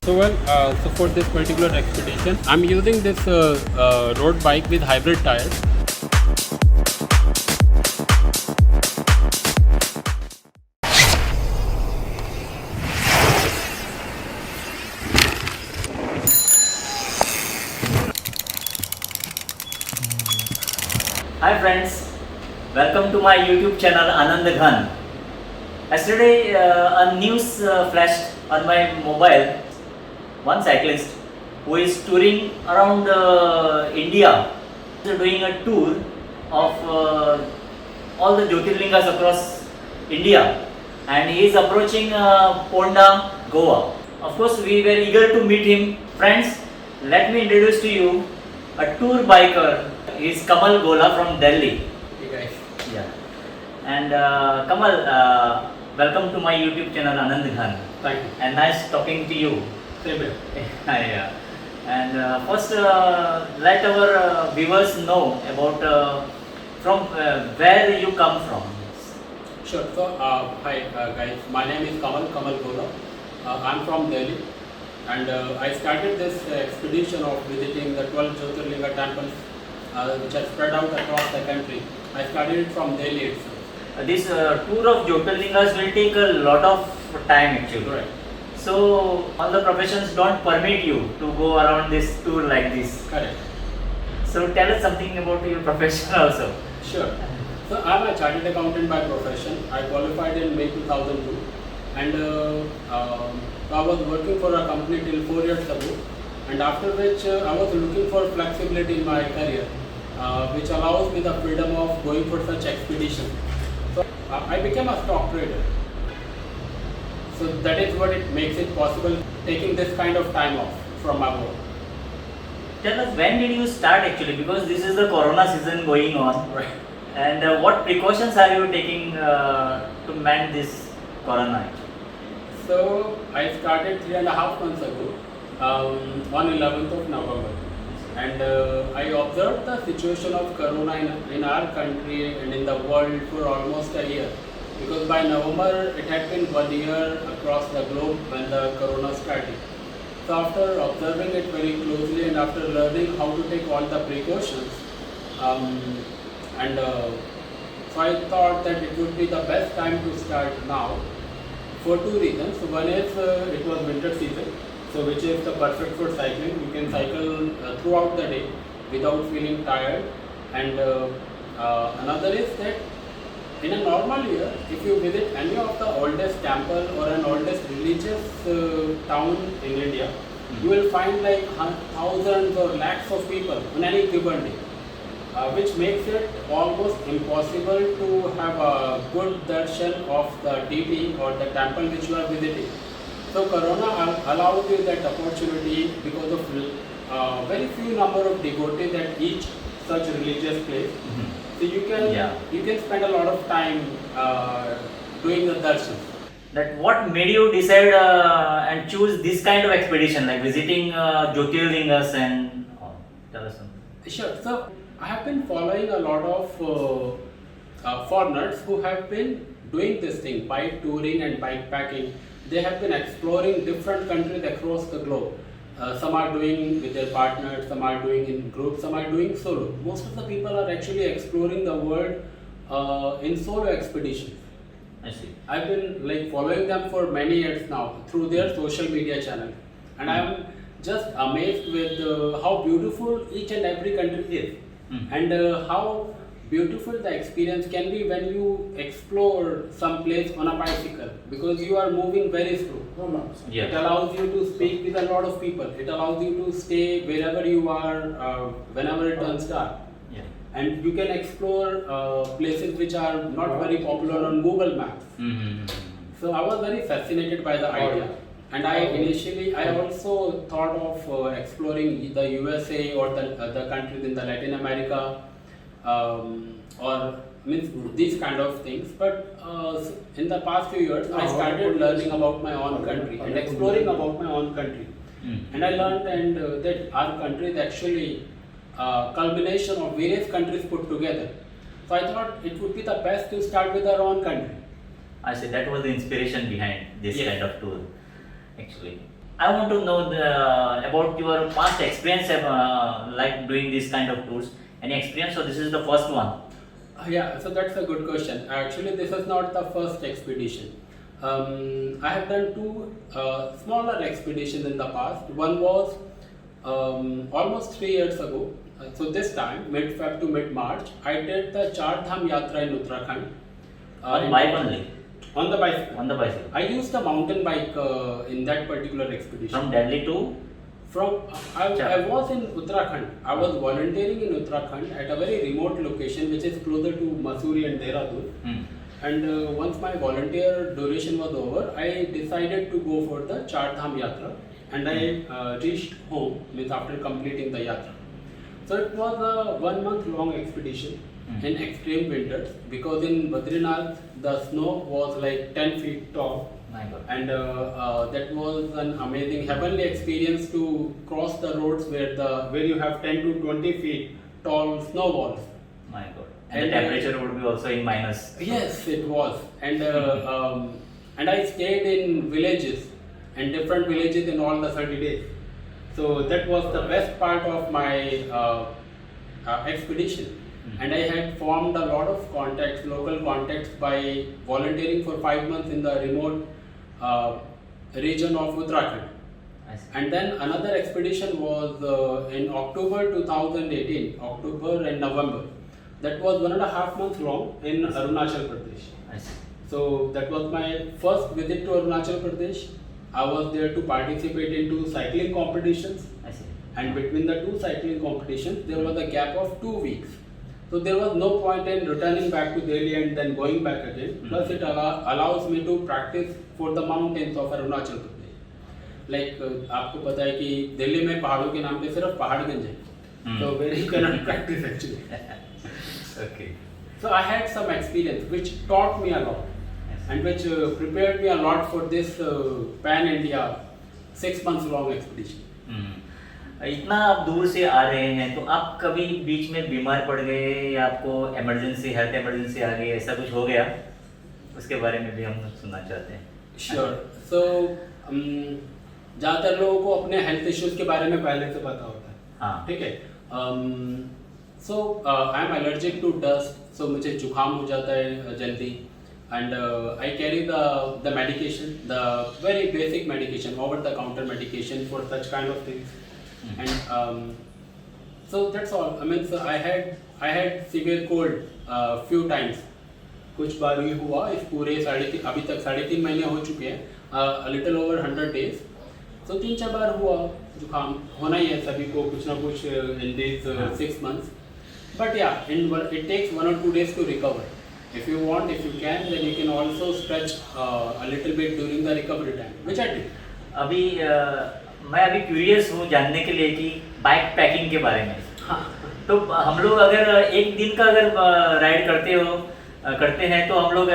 So for this particular expedition, I'm using this road bike with hybrid tires. Hi friends, welcome to my YouTube channel Anand Ghan. Yesterday a news flashed on my mobile. One cyclist who is touring around India, doing a tour of all the Jyotirlingas across India, and he is approaching Ponda, Goa. Of course, we were eager to meet him. Friends, let me introduce to you a tour biker. He is Kamal Gola from Delhi. Hey guys. Yeah. And Kamal, welcome to my YouTube channel Anand Ghan. Thank you. And nice talking to you. Same here. Yeah. And first, let our viewers know about from where you come from. Sure. So, hi guys. My name is Kamal Gola. I'm from Delhi, and I started this expedition of visiting the 12 Jyotirlinga temples, which are spread out across the country. I started it from Delhi itself. This tour of Jyotirlingas will take a lot of time actually. Right. So all the professions don't permit you to go around this tour like this. Correct. So tell us something about your profession also. Sure. So I'm a chartered accountant by profession. I qualified in May 2002, and I was working for a company till 4 years ago. And after which I was looking for flexibility in my career, which allows me the freedom of going for such expedition. So I became a stock trader. So that is what it makes it possible, taking this kind of time off from my work. Tell us when did you start actually, because this is the corona season going on. Right. And what precautions are you taking to man this corona? So I started 3.5 months ago, on 11th of November, and I observed the situation of corona in our country and in the world for almost a year, because by November it had been 1 year across the globe when the corona started. So after observing it very closely and after learning how to take all the precautions, so I thought that it would be the best time to start now for two reasons. One is it was winter season, so which is the perfect for cycling. You can cycle throughout the day without feeling tired. And another is that in a normal year, if you visit any of the oldest temple or an oldest religious town in India, you will find like thousands or lakhs of people on any given day, which makes it almost impossible to have a good darshan of the deity or the temple which you are visiting. So Corona allows you that opportunity because of very few number of devotees at each such religious place. So you can spend a lot of time doing the darshan. That what made you decide and choose this kind of expedition, like visiting Jyotirlingas and tell us something. Sure. So I have been following a lot of foreigners who have been doing this thing, bike touring and bike packing. They have been exploring different countries across the globe. Some are doing with their partners, some are doing in groups, some are doing solo. Most of the people are actually exploring the world in solo expeditions. I see. I've been like following them for many years now through their social media channel, and I'm just amazed with how beautiful each and every country is, and how beautiful the experience can be when you explore some place on a bicycle, because you are moving very slow. Yeah. It allows you to speak with a lot of people. It allows you to stay wherever you are whenever it turns dark. Yeah. And you can explore places which are not very popular on Google Maps. So I was very fascinated by the idea, and I also thought of exploring the USA or the countries in the Latin America, or means these kind of things. But in the past few years, I started learning about my own country and exploring about my own country, and I learned that our country is actually culmination of various countries put together. So I thought it would be the best to start with our own country. I see, that was the inspiration behind this Yes. kind of tour, actually. I want to know about your past experience like doing this kind of tours. Any experience, or this is the first one? Yeah, so that's a good question. Actually, this is not the first expedition. I have done two smaller expeditions in the past. One was almost 3 years ago. So this time, mid-Feb to mid-March, I did the Char Dham Yatra in Uttarakhand. On bike only? On the bicycle. On the bicycle. I used a mountain bike in that particular expedition. From Delhi to? I was in Uttarakhand. I was volunteering in Uttarakhand at a very remote location which is closer to Mussoorie and Dehradun. And once my volunteer duration was over, I decided to go for the Char Dham Yatra, and I reached home with after completing the yatra. So it was a 1 month long expedition in extreme winters, because in Badrinath the snow was like 10 feet tall. My God. And that was an amazing heavenly experience to cross the roads where you have 10 to 20 feet tall snow walls. My God. And the temperature would be also in minus. Yes, it was. And I stayed in villages, and different villages in all the 30 days. So that was the best part of my expedition. And I had formed a lot of contacts, local contacts, by volunteering for 5 months in the remote region of Uttarakhand. And then another expedition was in October 2018, October and November. That was 1.5 months long in Arunachal Pradesh. So that was my first visit to Arunachal Pradesh. I was there to participate into cycling competitions. And between the two cycling competitions, there was a gap of 2 weeks. So there was no point in returning back to Delhi and then going back again. Plus it allows me to practice for the mountains of Arunachal Pradesh. Like आपको पता है कि दिल्ली में पहाड़ों के नाम पे सिर्फ पहाड़गंज है. So where you cannot practice actually. Okay. So I had some experience which taught me a lot, and which prepared me a lot for this pan India 6 months long expedition. इतना आप दूर से आ रहे हैं, तो आप कभी बीच में बीमार पड़ गए या आपको इमरजेंसी, हेल्थ इमरजेंसी आ गई, ऐसा कुछ हो गया? उसके बारे में भी हम सुनना चाहते हैं. Sure. So ज़्यादातर लोगों को अपने हेल्थ इश्यूज के बारे में पहले से पता होता है. हाँ. ठीक है. So I am allergic to dust. So मुझे जुकाम हो जाता है जल्दी. And I carry the medication, the very basic medication, over the counter medication for such kind of things. And so that's all. I mean, so I had severe cold few times. कुछ बार ये हुआ इस पूरे अभी तक 3.5 महीने हो चुके हैं. A little over 100 days. So 3-4 बार हुआ जुकाम. होना ही है सभी को कुछ ना कुछ in these 6 months. But yeah, it takes 1 or 2 days to recover. If you want, if you can, then you can also stretch a little bit during the recovery time, which I did. अभी मैं अभी curious हूँ जानने के लिए कि bike packing के बारे में. हाँ. तो हम लोग अगर एक दिन का अगर राइड करते हैं तो हम लोग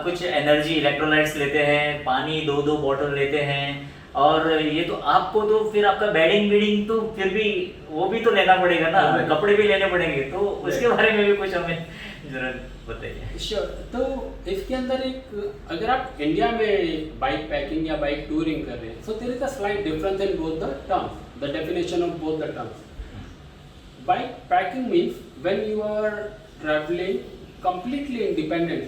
कुछ एनर्जी इलेक्ट्रोलाइट्स लेते हैं, पानी 2 बॉटल लेते हैं, और ये तो आपको तो फिर आपका बेडिंग तो फिर भी वो भी तो लेना पड़ेगा ना, कपड़े भी लेने पड़ेंगे, तो उसके बारे में भी कुछ हमें जरूर बताइए. श्योर. तो इसके अंदर एक, अगर आप इंडिया में बाइक पैकिंग या बाइक टूरिंग कर रहे हैं, so there is a slight difference in both the terms, the definition of both the terms. Bike packing means when you are travelling completely independent,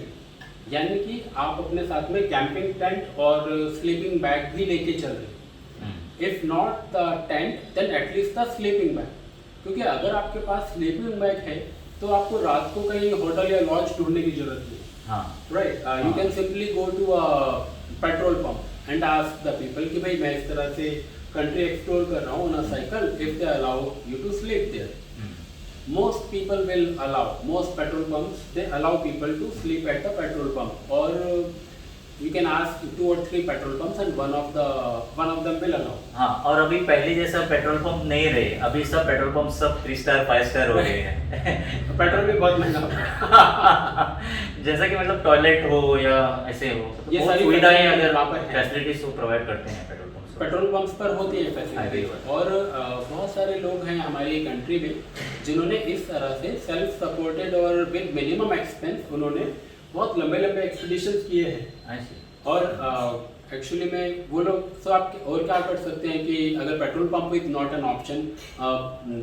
यानी कि आप अपने साथ में कैंपिंग टेंट और स्लीपिंग बैग भी लेके चल रहे हैं. If not the tent then at least the sleeping bag, क्योंकि अगर आपके पास स्लीपिंग बैग है तो आपको रात को कहीं होटल या लॉज ढूंढने की जरूरत नहीं. Right. You can simply go to a petrol pump and ask the people कि भाई मैं इस तरह से कंट्री एक्सप्लोर कर रहा हूँ on a cycle, if they allow you to sleep there. Most people will allow, most petrol pumps, they allow people to sleep at the petrol pump, or you can ask 2 or 3 petrol pumps and one of them will allow. हाँ. और अभी पहले जैसा petrol pump नहीं रहे, अभी सब petrol pump सब 3 स्टार 5 स्टार हो गए हैं. पेट्रोल भी बहुत महंगा हो गया. जैसा कि मतलब टॉयलेट हो या ऐसे हो, ये बहुत सारी सुविधाएं अगर वहाँ पर हैं. फैसिलिटीज प्रोवाइड करते हैं पेट्रोल पंप्स पर होती है फैसिलिटी. और बहुत सारे लोग हैं हमारी कंट्री में जिन्होंने इस तरह से सेल्फ सपोर्टेड और विद मिनिमम एक्सपेंस उन्होंने बहुत लंबे एक्सपीडिशंस किए हैं. और एक्चुअली में वो लोग तो आप और क्या कर सकते हैं कि अगर petrol pump is not an option,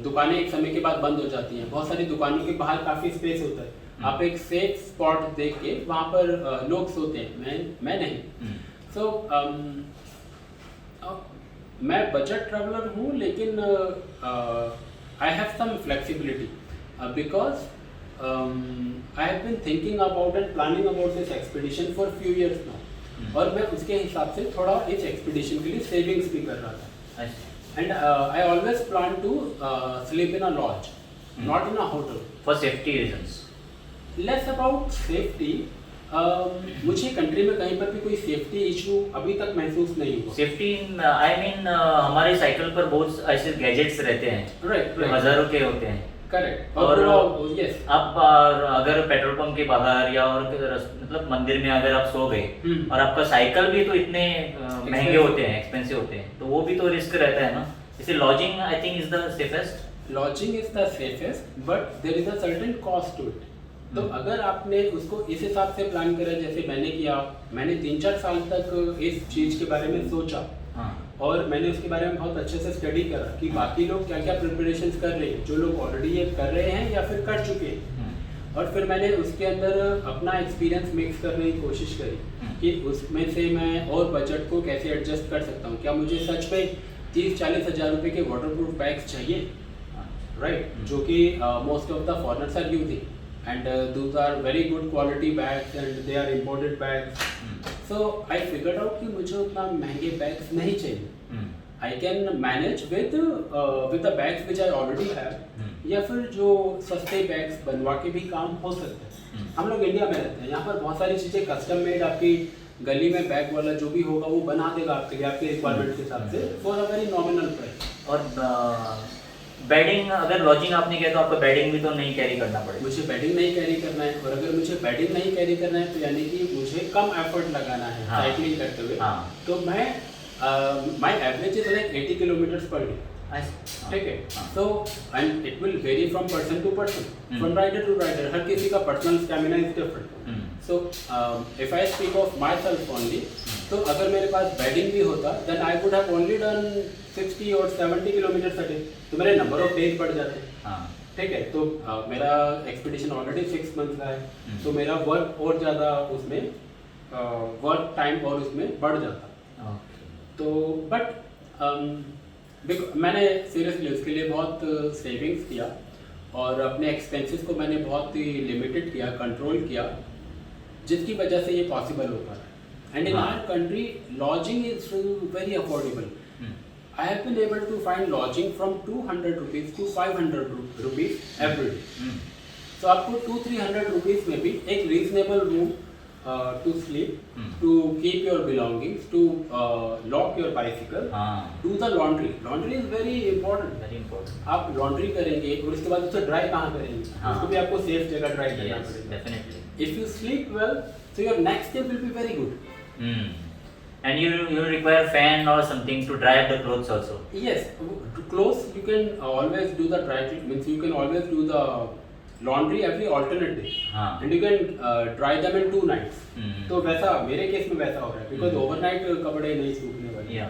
दुकानें एक समय के बाद बंद हो जाती हैं, बहुत सारी दुकानों के बाहर काफ़ी स्पेस होता है, आप एक सेफ स्पॉट देख के वहाँ पर लोग सोते हैं, मैं नहीं। सो मैं बजट ट्रैवलर हूँ, लेकिन I have some flexibility because I have been thinking about and planning about this expedition for few years now, और मैं उसके हिसाब से थोड़ा इस एक्सपीडिशन के लिए सेविंग्स भी कर रहा था। And I always plan to sleep in a lodge, not in a hotel, for safety reasons. Less about safety, मुझे कंट्री में कहीं पर भी कोई सेफ्टी इशू अभी तक महसूस नहीं हुआ। सेफ्टी आई मीन हमारे साइकिल पर बहुत ऐसे गैजेट्स रहते हैं, राइट, हजारों के होते हैं। करेक्ट। और यस, आप अगर पेट्रोल पंप के बाहर या और मतलब मंदिर में अगर आप सो गए और आपका साइकिल भी तो इतने महंगे होते हैं, एक्सपेंसिव होते हैं, तो वो भी तो रिस्क रहता है ना। इसे lodging I think is the safest. Lodging is the safest, but there is a certain cost to it. तो अगर आपने उसको इस हिसाब से प्लान करा जैसे मैंने किया, मैंने 3-4 साल तक इस चीज़ के बारे में सोचा, और मैंने उसके बारे में बहुत अच्छे से स्टडी करा कि बाकी लोग क्या क्या प्रिपरेशंस कर रहे हैं, जो लोग ऑलरेडी ये कर रहे हैं या फिर कर चुके हैं, और फिर मैंने उसके अंदर अपना एक्सपीरियंस मिक्स करने की कोशिश करी कि उसमें से मैं और बजट को कैसे एडजस्ट कर सकता हूँ। क्या मुझे सच में 30-40 हज़ार रुपये के वाटरप्रूफ बैग्स चाहिए, राइट, जो कि most of the foreigners are using, and those are very good quality bags and they are imported bags. So I figured out कि मुझे उतना महंगे bags नहीं चाहिए। I can manage with the bags which I already have, या फिर जो सस्ते bags बनवा के भी काम हो सकते हैं। हम लोग इंडिया में रहते हैं, यहाँ पर बहुत सारी चीज़ें कस्टम मेड आपकी गली में बैग वाला जो भी होगा वो बना देगा आपके लिए, आपके रिक्वायरमेंट के हिसाब से, for a very nominal price. और बेडिंग, अगर लॉजिंग आपने किया तो आपको बेडिंग भी तो नहीं कैरी करना पड़ेगा। मुझे बेडिंग नहीं कैरी करना है, और अगर मुझे बेडिंग नहीं कैरी करना है तो यानी कि मुझे कम एफर्ट लगाना है साइकिलिंग करते हुए। तो मैं my average is like 80 kilometres per day, ठीक है। So and it will vary from person to person, from rider to rider, हर किसी का personal stamina is different. So if I speak of myself only, तो अगर मेरे पास bedding भी होता then I would have only done 60 और 70 किलोमीटर्स अ डे, तो मेरे नंबर ऑफ डेज बढ़ जाते, ठीक है। तो मेरा एक्सपीडिशन ऑलरेडी 6 मंथ्स का है, तो मेरा वर्क और ज़्यादा उसमें वर्क टाइम और उसमें बढ़ जाता। तो बट मैंने सीरियसली उसके लिए बहुत सेविंग्स किया, और अपने एक्सपेंसेस को मैंने बहुत ही लिमिटेड किया, कंट्रोल किया, जिसकी वजह से ये पॉसिबल हो पा रहा है। And in our country, lodging is very affordable. I have been able to find lodging from 200 rupees to 500 rupees every day. So आपको 200-300 rupees में भी एक reasonable room to sleep, to keep your belongings, to lock your bicycle, do the laundry. Laundry is very important. Very important. आप laundry करेंगे और उसके बाद उसे dry कहाँ करेंगे? उसको भी आपको safe जगह dry करना पड़ेगा. Definitely. If you sleep well, so your next day will be very good. And you require fan or something to dry up the clothes also. Yes, clothes you can always do the dry, means you can always do the laundry every alternate day, and you can dry them in 2 nights. तो वैसा मेरे case में वैसा हो रहा है, because overnight कपड़े नहीं सूखने वाले। Yeah.